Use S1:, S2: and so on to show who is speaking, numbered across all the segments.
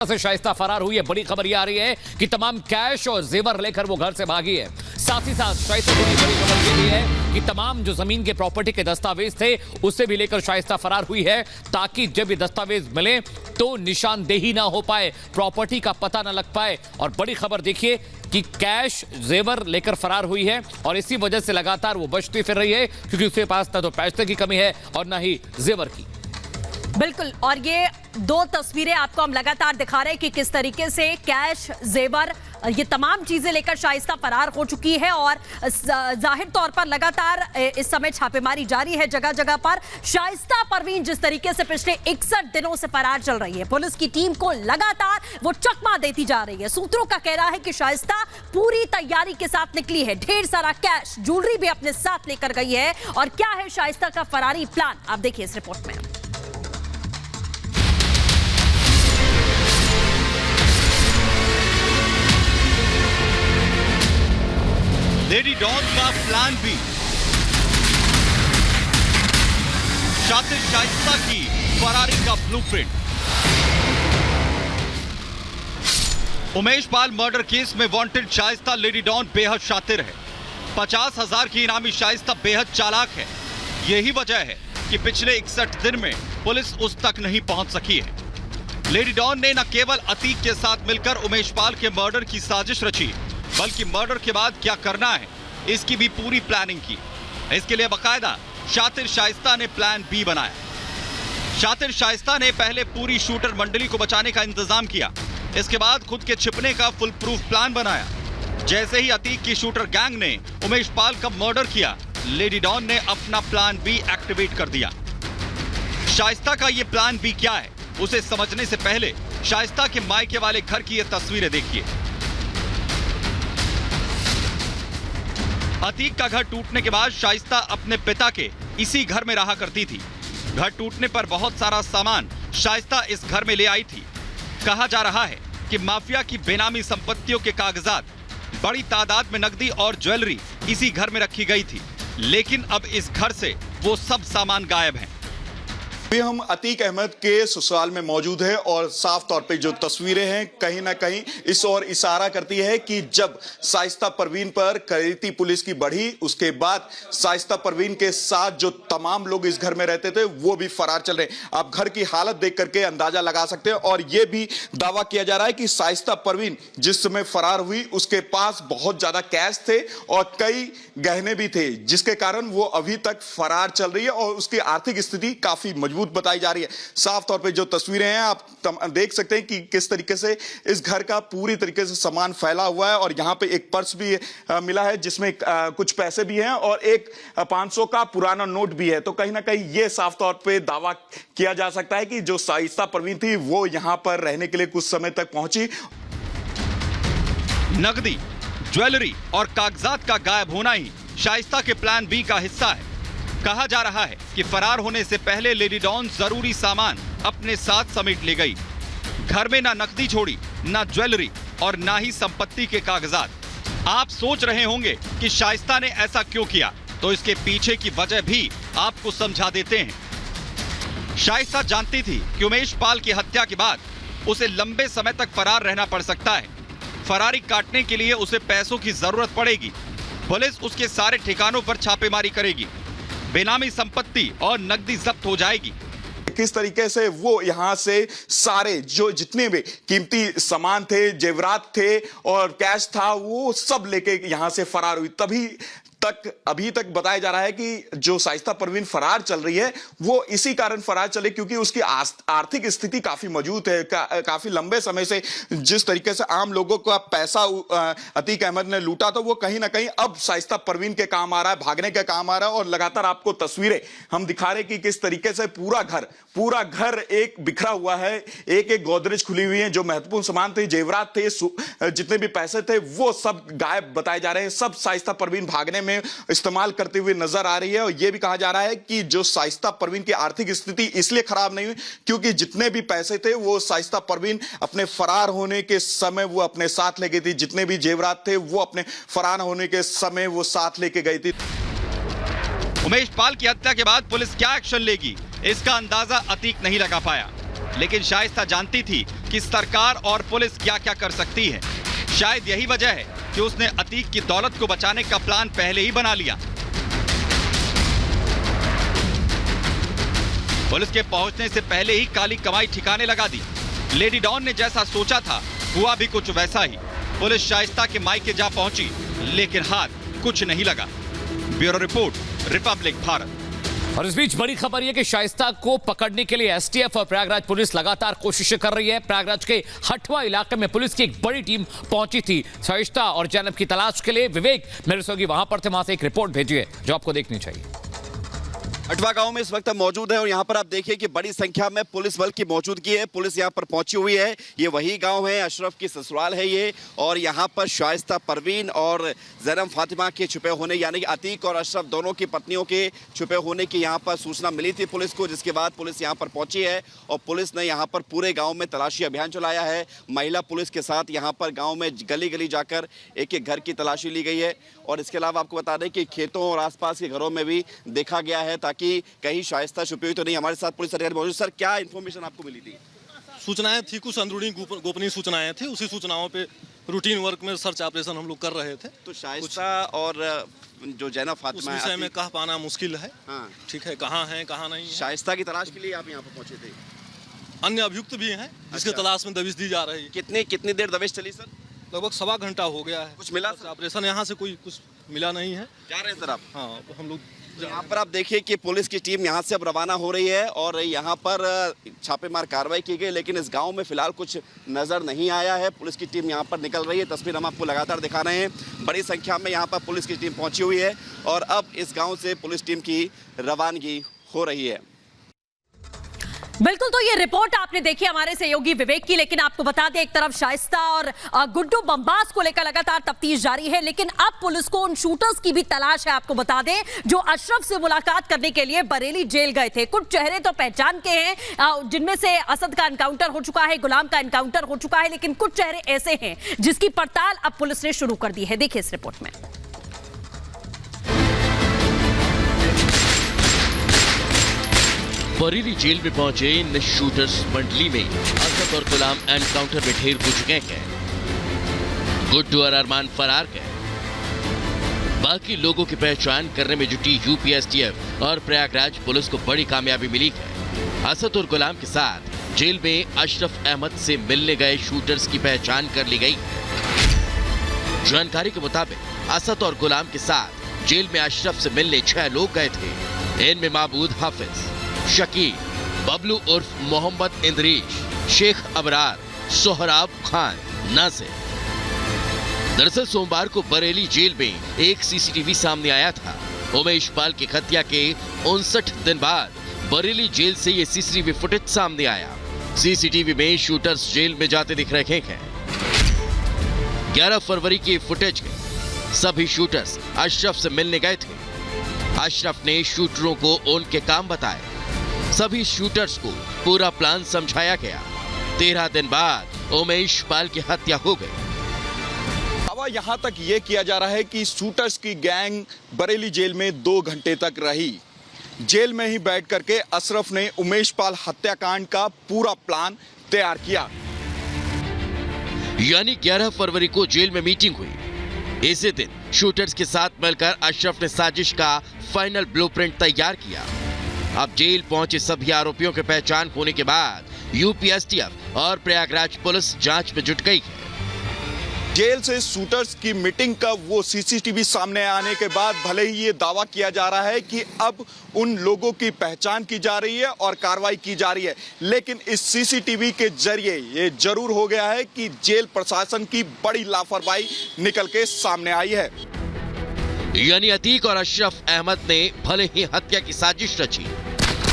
S1: से शाइस्ता फरार हुई है। बड़ी खबर यह आ रही है कि तमाम कैश और जेवर लेकर वो घर से भागी है। साथ ही साथ शाइस्ता को बड़ी खबर यह भी है कि तमाम जो जमीन के प्रॉपर्टी के दस्तावेज थे उसे भी लेकर शाइस्ता फरार हुई है, ताकि जब ये दस्तावेज मिले तो निशानदेही ना हो पाए, प्रॉपर्टी का पता ना लग पाए। और बड़ी खबर देखिए कि कैश जेवर लेकर फरार हुई है और इसी वजह से लगातार वो बचती फिर रही है, क्योंकि उसके पास ना तो पैसे की कमी है और ना ही जेवर की।
S2: बिल्कुल, और ये दो तस्वीरें आपको हम लगातार दिखा रहे हैं कि किस तरीके से कैश, जेवर, ये तमाम चीजें लेकर शाइस्ता फरार हो चुकी है। और जाहिर तौर पर लगातार इस समय छापेमारी जारी है जगह जगह पर। शाइस्ता परवीन जिस तरीके से पिछले 61 दिनों से फरार चल रही है, पुलिस की टीम को लगातार वो चकमा देती जा रही है। सूत्रों का कहना है कि शाइस्ता पूरी तैयारी के साथ निकली है, ढेर सारा कैश, ज्वेलरी भी अपने साथ लेकर गई है। और क्या है शाइस्ता का फरारी प्लान, आप देखिए इस रिपोर्ट में।
S3: लेडी डॉन का प्लान बी, शातिर शाइस्ता की फरारी का blueprint. Umesh Pal murder case में वांटेड शाइस्ता लेडी डॉन बेहद शातिर है। 50,000 की इनामी शाइस्ता बेहद चालाक है। यही वजह है कि पिछले 61 दिन में पुलिस उस तक नहीं पहुंच सकी है। लेडी डॉन ने न केवल अतीक के साथ मिलकर उमेश पाल के मर्डर की साजिश रची, बल्कि मर्डर के बाद क्या करना है इसकी भी पूरी प्लानिंग की। इसके लिए बकायदा शातिर शाइस्ता ने प्लान बी बनाया। शातिर शाइस्ता ने पहले पूरी शूटर मंडली को बचाने का इंतजाम किया, इसके बाद खुद के छिपने का फुल प्रूफ प्लान बनाया। जैसे ही अतीक की शूटर गैंग ने उमेश पाल का मर्डर किया, लेडी डॉन ने अपना प्लान बी एक्टिवेट कर दिया। शाइस्ता का यह प्लान बी क्या है उसे समझने से पहले शाइस्ता के मायके वाले घर की ये तस्वीरें देखिए। अतीक का घर टूटने के बाद शाइस्ता अपने पिता के इसी घर में रहा करती थी। घर टूटने पर बहुत सारा सामान शाइस्ता इस घर में ले आई थी। कहा जा रहा है कि माफिया की बेनामी संपत्तियों के कागजात, बड़ी तादाद में नकदी और ज्वेलरी इसी घर में रखी गई थी, लेकिन अब इस घर से वो सब सामान गायब हैं।
S4: अभी हम अतीक अहमद के ससुराल में मौजूद है और साफ तौर पे जो तस्वीरें हैं कहीं ना कहीं इस ओर इशारा करती है कि जब शाइस्ता परवीन पर करेती पुलिस की बढ़ी, उसके बाद शाइस्ता परवीन के साथ जो तमाम लोग इस घर में रहते थे वो भी फरार चल रहे हैं। आप घर की हालत देख करके अंदाजा लगा सकते हैं। और यह भी दावा किया जा रहा है कि शाइस्ता परवीन जिस समय फरार हुई उसके पास बहुत ज्यादा कैश थे और कई गहने भी थे, जिसके कारण वो अभी तक फरार चल रही है और उसकी आर्थिक स्थिति काफी मजबूत बताई जा रही है। साफ तौर पे जो तस्वीरें हैं आप देख सकते हैं कि किस तरीके से इस घर का पूरी तरीके से सामान फैला हुआ है। और यहाँ पे एक पर्स भी मिला है जिसमें कुछ पैसे भी हैं और एक 500 का पुराना नोट भी है। तो कहीं ना कहीं ये साफ तौर पे दावा किया जा सकता है कि जो शाइस्ता परवीन थी वो यहाँ पर रहने के लिए कुछ समय तक पहुंची।
S3: नकदी, ज्वेलरी और कागजात का गायब होना ही शाइस्ता के प्लान बी का हिस्सा है। कहा जा रहा है कि फरार होने से पहले लेडी डॉन जरूरी सामान अपने साथ समेट ले गई। घर में ना नकदी छोड़ी, ना ज्वेलरी और ना ही संपत्ति के कागजात। आप सोच रहे होंगे कि शाइस्ता ने ऐसा क्यों किया, तो इसके पीछे की वजह भी आपको समझा देते हैं। शाइस्ता जानती थी कि उमेश पाल की हत्या के बाद उसे लंबे समय तक फरार रहना पड़ सकता है। फरारी काटने के लिए उसे पैसों की जरूरत पड़ेगी। पुलिस उसके सारे ठिकानों पर छापेमारी करेगी, बेनामी संपत्ति और नकदी जब्त हो जाएगी।
S4: किस तरीके से वो यहाँ से सारे जो जितने भी कीमती सामान थे, जेवरात थे और कैश था, वो सब लेके यहाँ से फरार हुई। अभी तक बताया जा रहा है कि जो शाइस्ता परवीन फरार चल रही है वो इसी कारण फरार चले क्योंकि उसकी आर्थिक स्थिति काफी मजबूत है। काफी लंबे समय से जिस तरीके से आम लोगों का पैसा अतीक अहमद ने लूटा तो वो कहीं ना कहीं अब शाइस्ता परवीन के काम आ रहा है, भागने के काम आ रहा है। और लगातार आपको तस्वीरें हम दिखा रहे कि किस तरीके से पूरा घर एक बिखरा हुआ है। एक एक गोदरेज खुली हुई है, जो महत्वपूर्ण सामान थे, जेवरात थे, जितने भी पैसे थे वो सब गायब बताए जा रहे हैं। सब शाइस्ता परवीन भागने में इस्तेमाल करते हुए नजर आ रही है। और यह भी कहा जा रहा है कि जो शाइस्ता परवीन की आर्थिक स्थिति इसलिए खराब नहीं हुई क्योंकि जितने भी पैसे थे वो शाइस्ता परवीन अपने फरार होने के समय वो अपने साथ ले गई थी। जितने भी जेवरात थे वो अपने फरार होने के समय वो साथ लेके गई थी।
S3: उमेश पाल की हत्या के बाद पुलिस क्या एक्शन लेगी, इसका अंदाजा अतीक नहीं लगा पाया। लेकिन शाइस्ता जानती थी कि सरकार और पुलिस क्या क्या कर सकती है। शायद यही वजह है कि उसने अतीक की दौलत को बचाने का प्लान पहले ही बना लिया। पुलिस के पहुंचने से पहले ही काली कमाई ठिकाने लगा दी। लेडी डॉन ने जैसा सोचा था हुआ भी कुछ वैसा ही। पुलिस शाइस्ता के मायके जा पहुंची, लेकिन हाथ कुछ नहीं लगा। Bureau report, Republic Bharat.
S1: और इस बीच बड़ी खबर यह कि शाइस्ता को पकड़ने के लिए एसटीएफ और प्रयागराज पुलिस लगातार कोशिशें कर रही है। प्रयागराज के हटवा इलाके में पुलिस की एक बड़ी टीम पहुंची थी शाइस्ता और जैनब की तलाश के लिए। विवेक मेरे सोगी वहां पर थे, वहां से एक रिपोर्ट भेजी है जो आपको देखनी चाहिए।
S5: हटवा गांव में इस वक्त हम मौजूद हैं और यहाँ पर आप देखिए कि बड़ी संख्या में पुलिस बल की मौजूदगी है। पुलिस यहाँ पर पहुंची हुई है। ये वही गांव है, अशरफ की ससुराल है ये, और यहाँ पर शाइस्ता परवीन और जैनब फातिमा के छुपे होने, यानी कि अतीक और अशरफ दोनों की पत्नियों के छुपे होने की यहाँ पर सूचना मिली थी पुलिस को, जिसके बाद पुलिस यहाँ पर पहुंची है और पुलिस ने यहाँ पर पूरे गाँव में तलाशी अभियान चलाया है। महिला पुलिस के साथ यहाँ पर गाँव में गली गली जाकर एक एक घर की तलाशी ली गई है और इसके अलावा आपको बता दें कि खेतों और आसपास के घरों में भी देखा गया है ताकि कहीं शाइस्ता छुपी हुई तो नहीं। हमारे साथ पुलिस अधिकारी मौजूद। सर, क्या इन्फॉर्मेशन आपको मिली थी?
S6: सूचनाएं थी, कुछ अंदरूनी गोपनीय सूचनाएं थी। उसी सूचनाओं पे रूटीन वर्क में सर्च ऑपरेशन हम लोग कर रहे थे।
S5: तो शाइस्ता और जो जैनब फातिमा
S6: उस विषय में कह पाना मुश्किल है।
S5: हाँ,
S6: ठीक है, कहाँ है कहाँ नहीं है।
S5: शाइस्ता की तलाश के लिए आप यहाँ पर पहुंचे थे?
S6: अन्य अभियुक्त भी हैं जिसके
S5: अच्छा।
S6: तलाश में दबिश दी जा रही है।
S5: कितनी देर दबिश चली सर?
S6: लगभग 1.25 घंटा हो गया है।
S5: कुछ मिला?
S6: ऑपरेशन यहाँ से कोई कुछ मिला नहीं है।
S5: जा रहे हैं सर आप?
S6: हाँ, हम लोग
S5: यहाँ पर आप देखिए कि पुलिस की टीम यहाँ से अब रवाना हो रही है और यहाँ पर छापेमार कार्रवाई की गई, लेकिन इस गांव में फिलहाल कुछ नजर नहीं आया है। पुलिस की टीम यहाँ पर निकल रही है। तस्वीर हम आपको लगातार दिखा रहे हैं। बड़ी संख्या में यहाँ पर पुलिस की टीम पहुंची हुई है और अब इस गांव से पुलिस टीम की रवानगी हो रही है।
S2: बिल्कुल, तो ये रिपोर्ट आपने देखी हमारे सहयोगी विवेक की, लेकिन आपको बता दें एक तरफ शाइस्ता और गुड्डू बम्बास को लेकर लगातार तफ्तीश जारी है, लेकिन अब पुलिस को उन शूटर्स की भी तलाश है। आपको बता दें जो अशरफ से मुलाकात करने के लिए बरेली जेल गए थे। कुछ चेहरे तो पहचान के हैं, जिनमें से असद का एनकाउंटर हो चुका है, गुलाम का एनकाउंटर हो चुका है, लेकिन कुछ चेहरे ऐसे हैं जिसकी पड़ताल अब पुलिस ने शुरू कर दी है। देखिए इस रिपोर्ट में।
S7: बरेली जेल में पहुंचे इन शूटर्स मंडली में असद और गुलाम एनकाउंटर में ढेर हो चुके हैं। गुड्डू और अरमान फरार गए। बाकी लोगों की पहचान करने में जुटी यूपी एसटीएफ और प्रयागराज पुलिस को बड़ी कामयाबी मिली है। असद और गुलाम के साथ जेल में अशरफ अहमद से मिलने गए शूटर्स की पहचान कर ली गई है। जानकारी के मुताबिक असद और गुलाम के साथ जेल में अशरफ से मिलने 6 लोग गए थे। इनमें महबूद हाफिज, शकील, बबलू उर्फ मोहम्मद इंद्रीश, शेख अबरार, सोहराब खान, नासिर। दरअसल सोमवार को बरेली जेल में एक सीसीटीवी सामने आया था। उमेश पाल की हत्या के 59 दिन बाद बरेली जेल से ये सीसीटीवी फुटेज सामने आया। सीसीटीवी में शूटर्स जेल में जाते दिख रहे हैं। 11 फरवरी की फुटेज में सभी शूटर्स अशरफ से मिलने गए थे। अशरफ ने शूटरों को उनके काम बताए। सभी शूटर्स को पूरा प्लान समझाया गया। 13 दिन बाद उमेश पाल की हत्या हो गई।
S4: यहाँ तक ये किया जा रहा है कि शूटर्स की गैंग बरेली जेल में 2 घंटे तक रही। जेल में ही बैठ करके अशरफ ने उमेश पाल हत्याकांड का पूरा प्लान तैयार किया।
S7: यानी 11 फरवरी को जेल में मीटिंग हुई। इसी दिन शूटर्स के साथ मिलकर अशरफ ने साजिश का फाइनल ब्लूप्रिंट तैयार किया। अब जेल पहुंचे सभी आरोपियों की पहचान होने के बाद यूपी एसटीएफ और प्रयागराज पुलिस जांच में जुट गई है।
S4: जेल से शूटर्स की मीटिंग का वो सीसीटीवी सामने आने के बाद भले ही ये दावा किया जा रहा है कि अब उन लोगों की पहचान की जा रही है और कार्रवाई की जा रही है, लेकिन इस सीसीटीवी के जरिए ये जरूर हो गया है कि जेल प्रशासन की बड़ी लापरवाही निकल के सामने आई है।
S7: यानी अतीक और अशरफ अहमद ने भले ही हत्या की साजिश रची,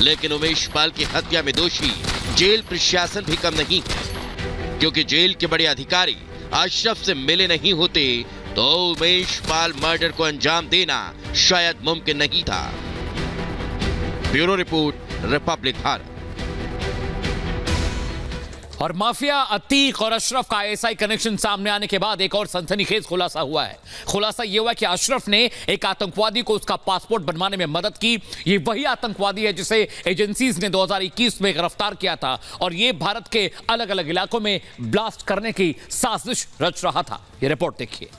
S7: लेकिन उमेश पाल की हत्या में दोषी जेल प्रशासन भी कम नहीं है, क्योंकि जेल के बड़े अधिकारी अशरफ से मिले नहीं होते तो उमेश पाल मर्डर को अंजाम देना शायद मुमकिन नहीं था। Bureau report, Republic Bharat.
S1: और माफिया अतीक और अशरफ का आईएसआई कनेक्शन सामने आने के बाद एक और सनसनीखेज खुलासा हुआ है। खुलासा यह हुआ कि अशरफ ने एक आतंकवादी को उसका पासपोर्ट बनवाने में मदद की। ये वही आतंकवादी है जिसे एजेंसीज ने 2021 में गिरफ्तार किया था और ये भारत के अलग अलग इलाकों में ब्लास्ट करने की साजिश रच रहा था। ये रिपोर्ट देखिए।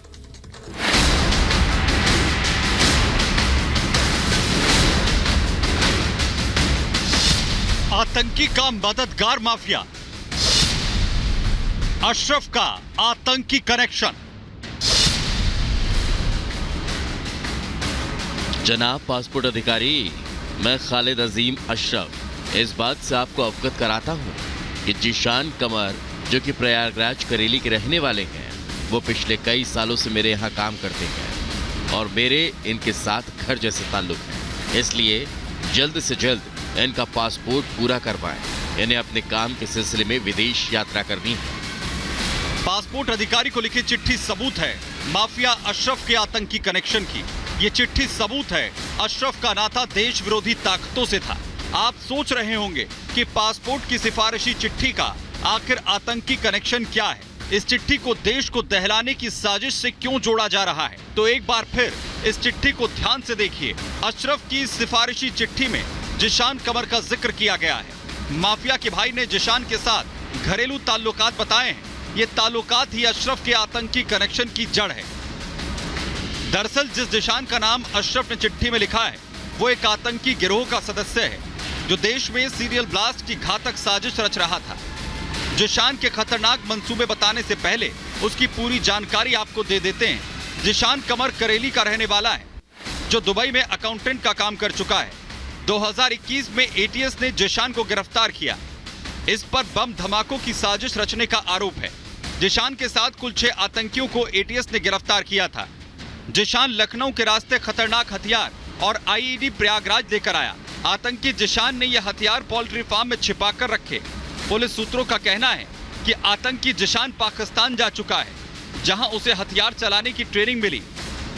S3: आतंकी का मददगार माफिया, अशरफ का आतंकी कनेक्शन।
S7: जनाब पासपोर्ट अधिकारी, मैं खालिद अजीम अशरफ इस बात से आपको अवगत कराता हूँ कि जीशान कमर, जो कि प्रयागराज करेली के रहने वाले हैं, वो पिछले कई सालों से मेरे यहाँ काम करते हैं और मेरे इनके साथ घर जैसे ताल्लुक हैं। इसलिए जल्द से जल्द इनका पासपोर्ट पूरा करवाएं। इन्हें अपने काम के सिलसिले में विदेश यात्रा करनी है।
S3: पासपोर्ट अधिकारी को लिखी चिट्ठी सबूत है माफिया अशरफ के आतंकी कनेक्शन की। ये चिट्ठी सबूत है अशरफ का नाता देश विरोधी ताकतों से था। आप सोच रहे होंगे कि पासपोर्ट की सिफारिशी चिट्ठी का आखिर आतंकी कनेक्शन क्या है, इस चिट्ठी को देश को दहलाने की साजिश से क्यों जोड़ा जा रहा है। तो एक बार फिर इस चिट्ठी को ध्यान से देखिए। अशरफ की इस सिफारिशी चिट्ठी में जीशान कमर का जिक्र किया गया है। माफिया के भाई ने जीशान के साथ घरेलू ताल्लुकात बताए हैं। ये ताल्लुकात ही अशरफ के आतंकी कनेक्शन की जड़ है। दरअसल जिस जीशान का नाम अशरफ ने चिट्ठी में लिखा है वो एक आतंकी गिरोह का सदस्य है जो देश में सीरियल ब्लास्ट की घातक साजिश रच रहा था। जीशान के खतरनाक मंसूबे बताने से पहले उसकी पूरी जानकारी आपको दे देते हैं। जीशान कमर करेली का रहने वाला है जो दुबई में अकाउंटेंट का काम कर चुका है। 2021 में एटीएस ने जीशान को गिरफ्तार किया। इस पर बम धमाकों की साजिश रचने का आरोप है। जीशान के साथ कुल 6 आतंकियों को एटीएस ने गिरफ्तार किया था। जीशान लखनऊ के रास्ते खतरनाक हथियार और आईईडी प्रयागराज लेकर आया। आतंकी जीशान ने यह हथियार पोल्ट्री फार्म में छिपा कर रखे। पुलिस सूत्रों का कहना है कि आतंकी जीशान पाकिस्तान जा चुका है, जहां उसे हथियार चलाने की ट्रेनिंग मिली,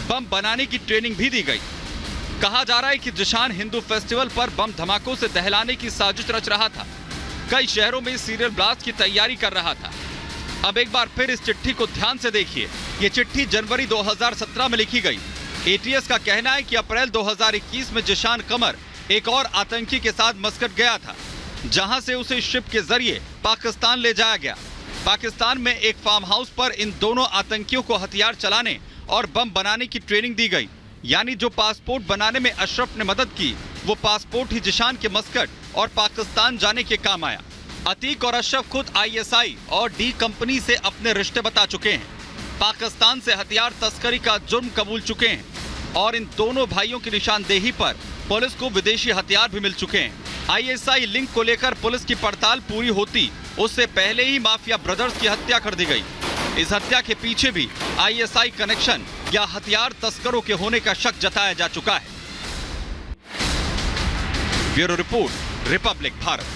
S3: बम बनाने की ट्रेनिंग भी दी गई। कहा जा रहा है कि जीशान हिंदू फेस्टिवल पर बम धमाकों से दहलाने की साजिश रच रहा था। कई शहरों में सीरियल ब्लास्ट की तैयारी कर रहा था। अब एक बार फिर इस चिट्ठी को ध्यान से देखिए। ये चिट्ठी जनवरी 2017 में लिखी गई। एटीएस का कहना है कि अप्रैल 2021 में जीशान कमर एक और आतंकी के साथ मस्कट गया था, जहां से उसे शिप के जरिए पाकिस्तान ले जाया गया। पाकिस्तान में एक फार्म हाउस पर इन दोनों आतंकियों को हथियार चलाने और बम बनाने की ट्रेनिंग दी गई। यानी जो पासपोर्ट बनाने में अशरफ ने मदद की, वो पासपोर्ट ही जीशान के मस्कट और पाकिस्तान जाने के काम आया। अतीक और अशरफ खुद आईएसआई और डी कंपनी से अपने रिश्ते बता चुके हैं। पाकिस्तान से हथियार तस्करी का जुर्म कबूल चुके हैं और इन दोनों भाइयों की निशानदेही पर पुलिस को विदेशी हथियार भी मिल चुके हैं। आईएसआई लिंक को लेकर पुलिस की पड़ताल पूरी होती उससे पहले ही माफिया ब्रदर्स की हत्या कर दी गई। इस हत्या के पीछे भी आईएसआई कनेक्शन या हथियार तस्करों के होने का शक जताया जा चुका है। Bureau report, Republic Bharat.